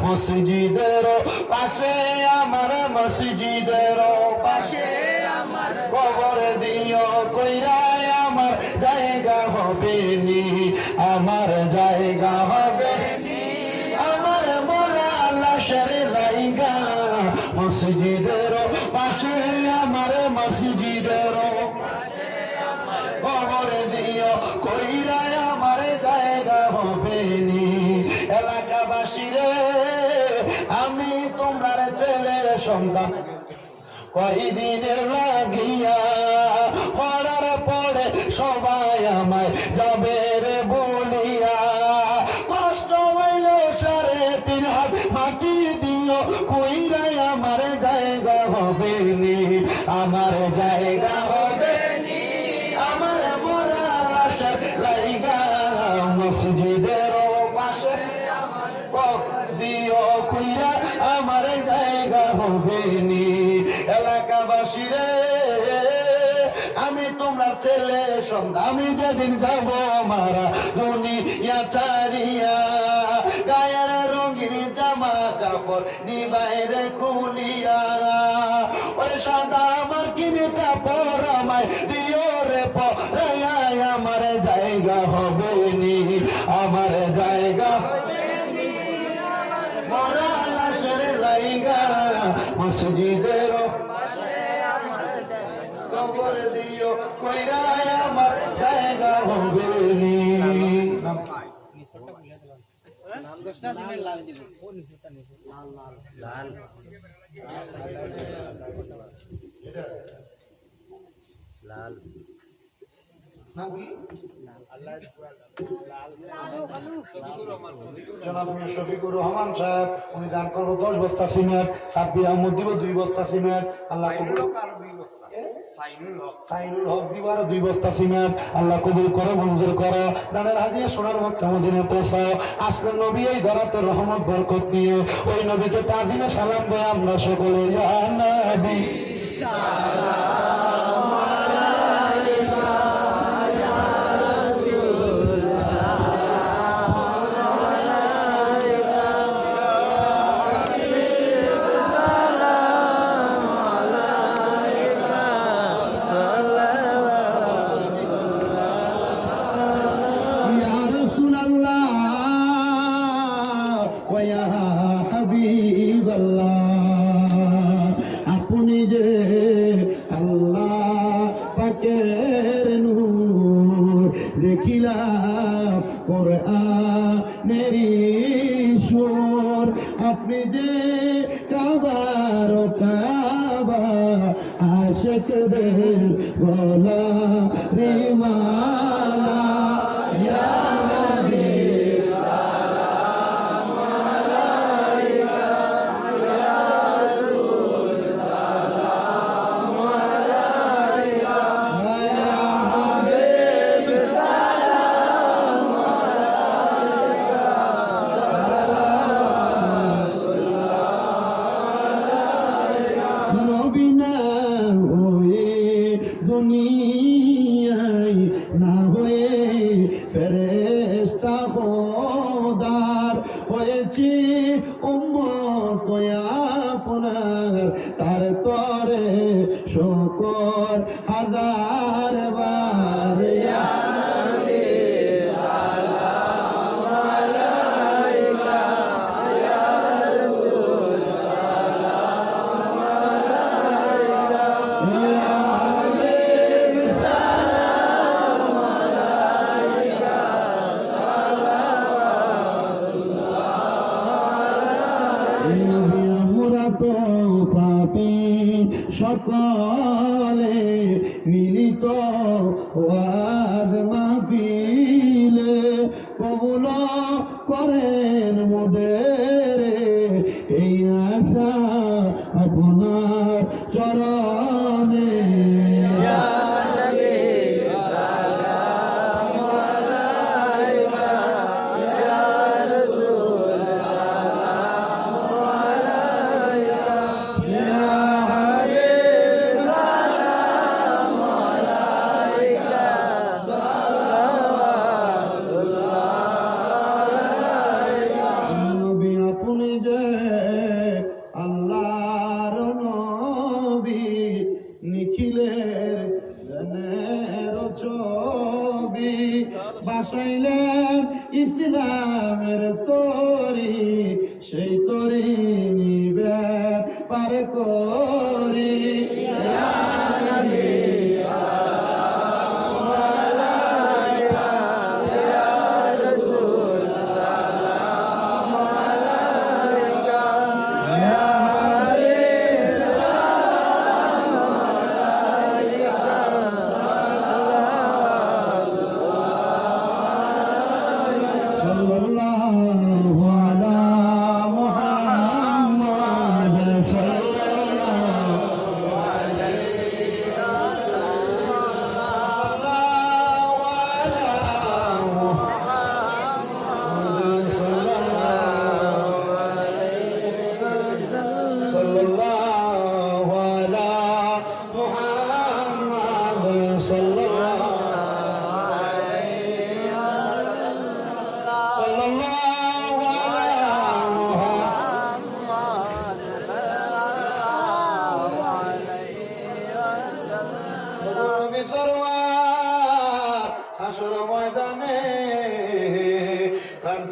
মসজিদের পাশে আমার, মসজিদের পাশে আমার কবর দিও কইরা আমার জায়গা হবে নি, আমার জায়গা হবে নি, আমার মোরা লাশের জায়গা মসজিদের পাশে আমার, মসজিদের কবর দিও কইরা আমার জায়গা হবে নি। এলাকাবাসীরে আমি তোমার ছেলের সন্তান, কয়দিনের লাগিয়া মরার পরে সবাই আমায় যাবে রে বলিয়া, কষ্ট হইল 3.5 হাত মাটি দিও কইরাই আমার জায়গা হবে নি, আমার জায়গা হবে নি, আমার মরা লাশের জায়গা মসজিদের পাশে দিও কইরা আমার জায়গা হবে নি। এলাকাবাসীরে আমি তোমরা ছেলে সন্তান, আমি যেদিন যাব মারা দুনিয়া ছাড়িয়া, গায়ের রঙিন জামা কাপড় নিবাইরে খুলিয়া, ওই সাদা আমার কিনে কাপড় আমায় দিও রে পরাইয়া, আমার জায়গা হবে নি, আমার জায়গা মরা লাশের জায়গা মসজিদের কবর দিও কইরা আমার জায়গা হবে নি। জনাব শফিকুর রহমান সাহেব উনি দান করবো 10 বস্তা সিমেন্ট, সাব্বির আহমদ দিব 2 বস্তা সিমেন্ট, আল্লাহ কবুল, সাইনুল হক দিব আরো 2 বস্তা সিমেন্ট, আল্লাহ কবুল করো, মঞ্জুর করো, দানের হাজিয়ে সোনার মক্কা মদিনায় পৌঁছাও। আসলেন নবী এই ধরাতে রহমত বরকত নিয়ে, ওই নবীকে তাজিমে সালাম দেয় আমরা সকলে, ইয়া নবী আপনি যে আল্লাহ পাকের নূর, দেখিলাম কোরআনের সুর, আপনি যে কাবার কাবা আশিকদের গলা রে মালা, ইয়া নবী দুনিয়ায় না হয়ে ফেরেশতা খোদার হয়েছে উম্মত আপনার, তার তরে শুকর হাজার বার, ইয়া নবী সালাম আলাইকা, ইয়া রাসূল সালাম আলাইকা, ইয়া পাপি সকলে মিলিত ওয়াজ মাহফিলে কবুল করেন মোদের এই আশা আপনার চরণে, ইয়া নবী সালাম আলাইকা, ইয়া রাসূল সালাম আলাইকা, ইয়া হাবিব সালাম আলাইকা, সালাওয়াতুল্লাহ আলাইকা। সেই তরি নিবে পার করি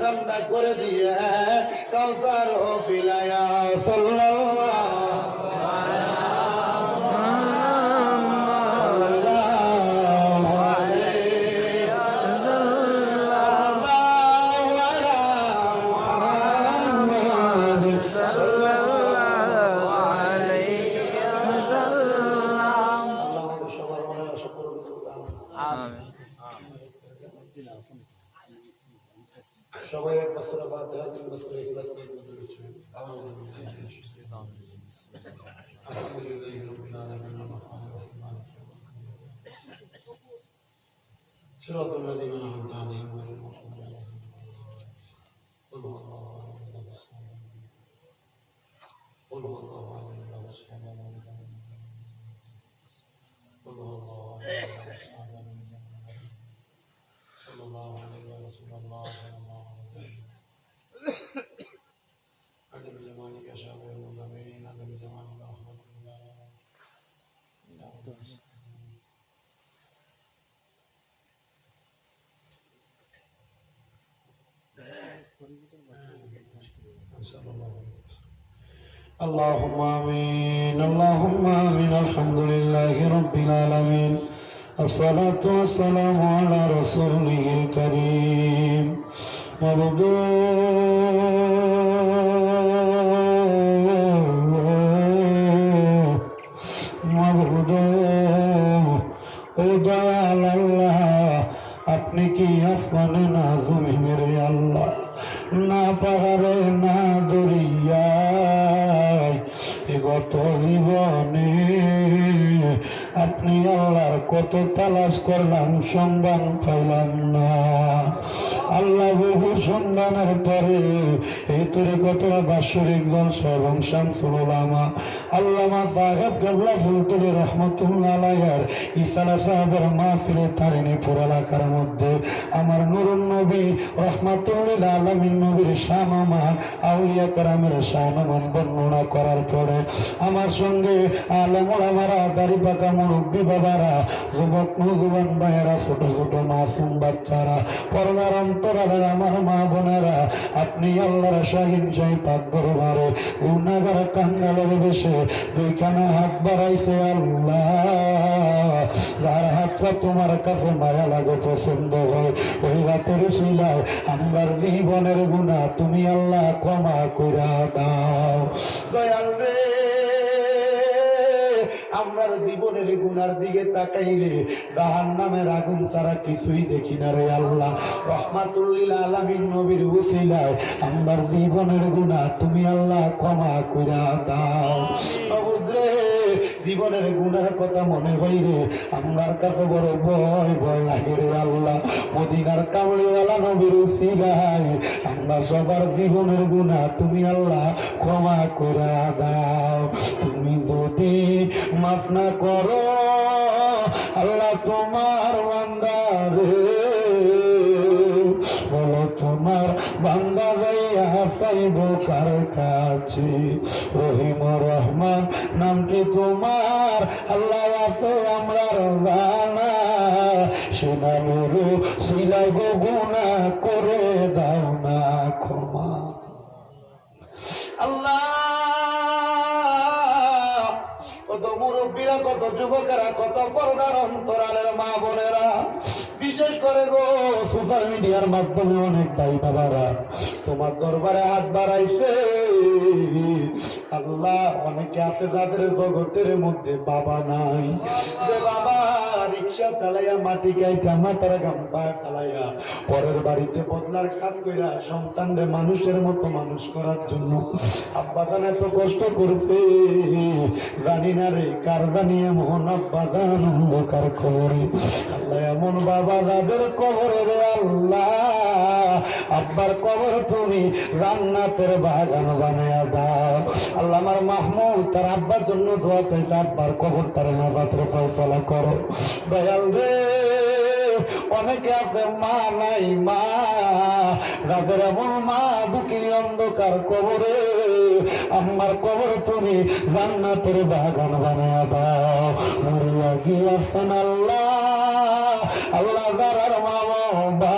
ঠান্ডা করে দিয়ে কাউসার ফিলায়া সবাই এক বছর বাদ দেওয়া 3 বছর ইখলাস নিয়ে করতে হচ্ছে আলহামদুলিল্লাহ রাব্বিল আলামিন সিরাতাল লাযিনা আন'আমতা আলাইহিম গায়রিল মাগদুবি اللهم آمين اللهم آمين الحمد لله رب العالمين الصلاة والسلام على رسوله الكريم আপনি কি আসমানে না জমিনের আল্লাহ না পাহাড়ে না দরিয়ায় গত জীবনে আপনি আল্লাহর কত তালাশ করলাম সন্ধান পাইলাম না আল্লাহ বহু সন্ধানের পরে এই তোরে কত বাৎসরিক জলসা এবং শামসুল উলামা আল্লামা সাহেব কেবলা ফুলতুলি রহমতুল্লাহ আলাইহির ইসারা সাহেবের মাহফিলে তারিণী পুর এলাকার মধ্যে আমার নুরুন নবী রহমাতুল্লিল আলামিন নবীর শানমান আউলিয়া কেরামের শানমান বর্ণনা করার পরে আমার সঙ্গে আলেম ওলামারা দাড়ি পাকা মুরব্বী বাবারা যুবক নওজোয়ান ভাইয়েরা ছোট ছোট মাসুম বাচ্চারা পর্দার অন্তরালের আমার মা বোনেরা আপনি আল্লাহর শাহিন চাই পাক দরবারে গুনাহগার কাঙ্গালের বেশে দুইখানা হাত বাড়াইছে আল্লাহ যার হাতটা তোমার কাছে মায়া লাগে পছন্দ হয় ওই হাতের শিলায় আমার জীবনের গুনাহ তুমি আল্লাহ ক্ষমা কইরা দাও দয়াল রে আমার জীবনের গুনার দিকে তাকাইলে জাহান্নামের আগুন ছাড়া কিছুই দেখি না রে আল্লাহ রহমাতুল্লিল আলামিন নবীর উসিলায় আমার জীবনের গুনাহ তুমি আল্লাহ ক্ষমা কইরা দাও বাবুরে জীবনের গুনার কথা মনে হইলে আমার কাছে বড় ভয় ভয় লাগে রে আল্লাহ মদিনার কামলিওয়ালা নবীর উসিলায় আমরা সবার জীবনের গুনাহ তুমি আল্লাহ ক্ষমা কইরা দাও তুমি যদি মাফ না করো আল্লাহ তোমার বান্দারে বলো তোমার বান্দা যাইয়া চাইব কার কাছে রহিম রহমান নামটি তোমার আল্লাহ আছে আমরা জানা সে নামের সিলাই গুনাহ করে দাও না ক্ষমা কত যুবকেরা, কত পর্দার অন্তরালের মা বোনেরা, বিশেষ করে গো সোশ্যাল মিডিয়ার মাধ্যমে অনেক ভাই বাবারা তোমার দরবারে হাত বাড়াইছে। আল্লাহ, অনেকে আছে যাদের জগতের মধ্যে বাবা নাই, যে বাবা রিক্সা চালাইয়া মাটি গাইটা মাথার গাম্পা চালাইয়া পরের বাড়িতে বদলার কাজ কইরা সন্তানরে মানুষের মতো মানুষ করার জন্য আব্বা জান এত কষ্ট করছে। জানি না রে কার জানি এমন আব্বা জান অন্ধকার কবরে। আল্লাহ, এমন বাবা যাদের কবরে রে আল্লাহ, আব্বার কবর তুমি জান্নাতের বাগান বানায়া দাও। আল্লাহ, আমার মাহমুদ তার আব্বার জন্য দোয়া চাইতে আব্বার কবর তার নাজাতের ফয়সালা করো। দয়াল রে, অনেকে আছে মা নাই, মা যাদের এমন মা দুঃখী অন্ধকার কবরে, আমার কবর তুমি জান্নাতের বাগান বানায়া দাও। মরিয়া গিয়াছেন আল্লাহ, আল্লাহ যারার মা বাবা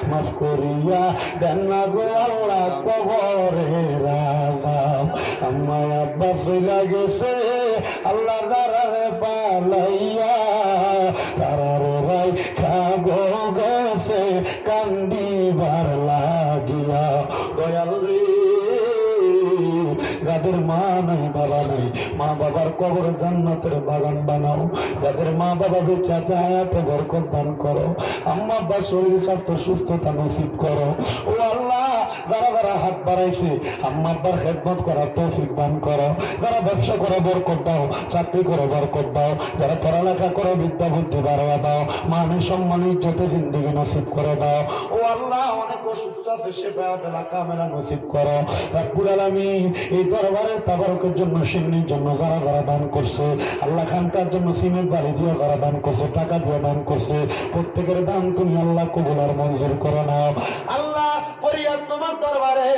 মাফ করিয়া দেন না গো আল্লাহ কবরে রাখা। আমার আব্বা চইলা গেছে আল্লাহ যারারে পালাইয়া, তারারে ভাই খাগো গেছে কান্দিবার লাগিয়া। দয়াল রে, যাদের মা নাই বাবা নাই, মা বাবার কবর জান্নাতের বাগান বানাও। যাদের মা বাবা বেঁচে চায়াতে বরকত দান করো। আম্মা আব্বার শরীর স্বাস্থ্য সুস্থতা নসিব করো। ও আল্লাহ, যারা যারা হাত বাড়াইছে আম্মা আব্বার খেদমত করার তৌফিক দান করো। যারা ব্যবসা করে বরকত দাও, চাকরি করে বরকত দাও। যারা পড়ালেখা করে বিদ্যা বুদ্ধি বাড়াইয়া দাও। মানে সম্মান ইজ্জতে জিন্দেগি নসিব করে দাও। ও আল্লাহ, অনেক অসুস্থ আছে, সেবা আছে, কামেলা নসিব করো। রব্বুল আলামিন, এই দরবারের তাবারকের জন্য সিন্নির জন্য যারা যারা দান করছে, আল্লাহ খানকার জন্য সিমেন্ট বাড়ি দিয়ে যারা দান করছে, টাকা দিয়ে দান করছে, প্রত্যেকের দান তুমি আল্লাহ কবুল আর মঞ্জুর করে নাও। আল্লাহ, ফরিয়াদ তোমার দরবারে,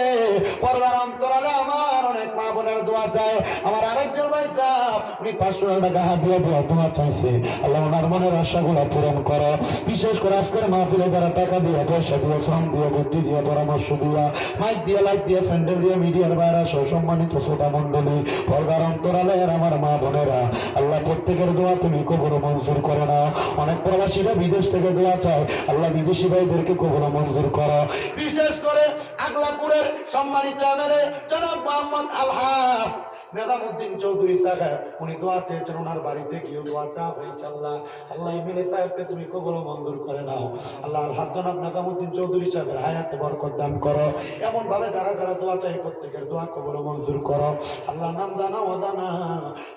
পর্দার অন্তরালে আমার অনেক মা বোনের দোয়া চায়। আমার আরেকজন ভাই সাহেব, উনি 500 টাকা হাত দিয়ে দোয়া চাইছে। আল্লাহ, ওনার মনের আশাগুলো পূরণ করো। বিশেষ করে আজকের মাহফিলে যারা টাকা দিয়ে, পয়সা দিয়ে, শ্রম দিয়ে, বুদ্ধি দিয়ে, পরামর্শ দিয়া, মাইক দিয়ে, লাইট দিয়ে, স্যান্ডেল দিয়ে, মিডিয়ার বাইরে সহ সম্মানিত শ্রোতা মন্ডলী, পর্দার অন্তরালে আমার মা বোনেরা, আল্লাহ প্রত্যেকের দোয়া তুমি কবুল মঞ্জুর করে নাও। অনেক প্রবাসীরা বিদেশ থেকে দোয়া চায়, আল্লাহ বিদেশি ভাইদেরকে কবুল মঞ্জুর করো। বিশেষ করে আগলাপুরের সম্মানিত এমএলএ জনাব মোহাম্মদ আলহাফ নেজামউদ্দিন চৌধুরী সাহেব, উনি দোয়া চেয়েছেন, ওনার বাড়িতে গিয়ে দোয়া চাওয়া হয়েছে। আল্লাহ, আল্লাহ এমএলএ সাহেবকে তুমি কবুল মঞ্জুর করে নাও। আল্লাহ, আলহাজ জনাব নেজামউদ্দিন চৌধুরী সাহেবের হায়াতে বরকত দান করো। এমন ভাবে যারা যারা দোয়া চাই প্রত্যেকের দোয়া কবুল মঞ্জুর করো। আল্লাহ, নাম জানা অজানা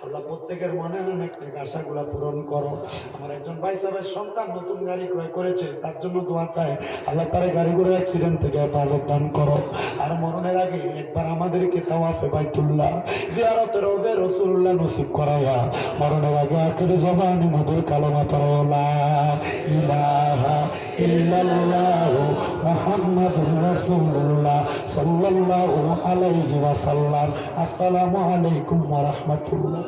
আল্লাহ প্রত্যেকের মনের অনেক আশাগুলা পূরণ করো। আমার একজন ভাই সাহেবের সন্তান নতুন গাড়ি ক্রয় করেছে, তার জন্য দোয়া চাই। আল্লাহ, তার গাড়িগুলো অ্যাক্সিডেন্ট থেকে হেফাজত দান করো। আর মরণের আগে একবার আমাদেরকে তাওয়াফে বাইতুল্লাহ জিয়ারতে রওজা রাসূলুল্লাহ নসিব করায়া মরণের আগে আখির জবানে মধুর কালেমা পড়ো, লা ইলাহা ইল্লাল্লাহু মুহাম্মাদুর রাসূলুল্লাহ সাল্লাল্লাহু আলাইহি ওয়াসাল্লাম। আসসালামু আলাইকুম ওয়া রাহমাতুল্লাহ।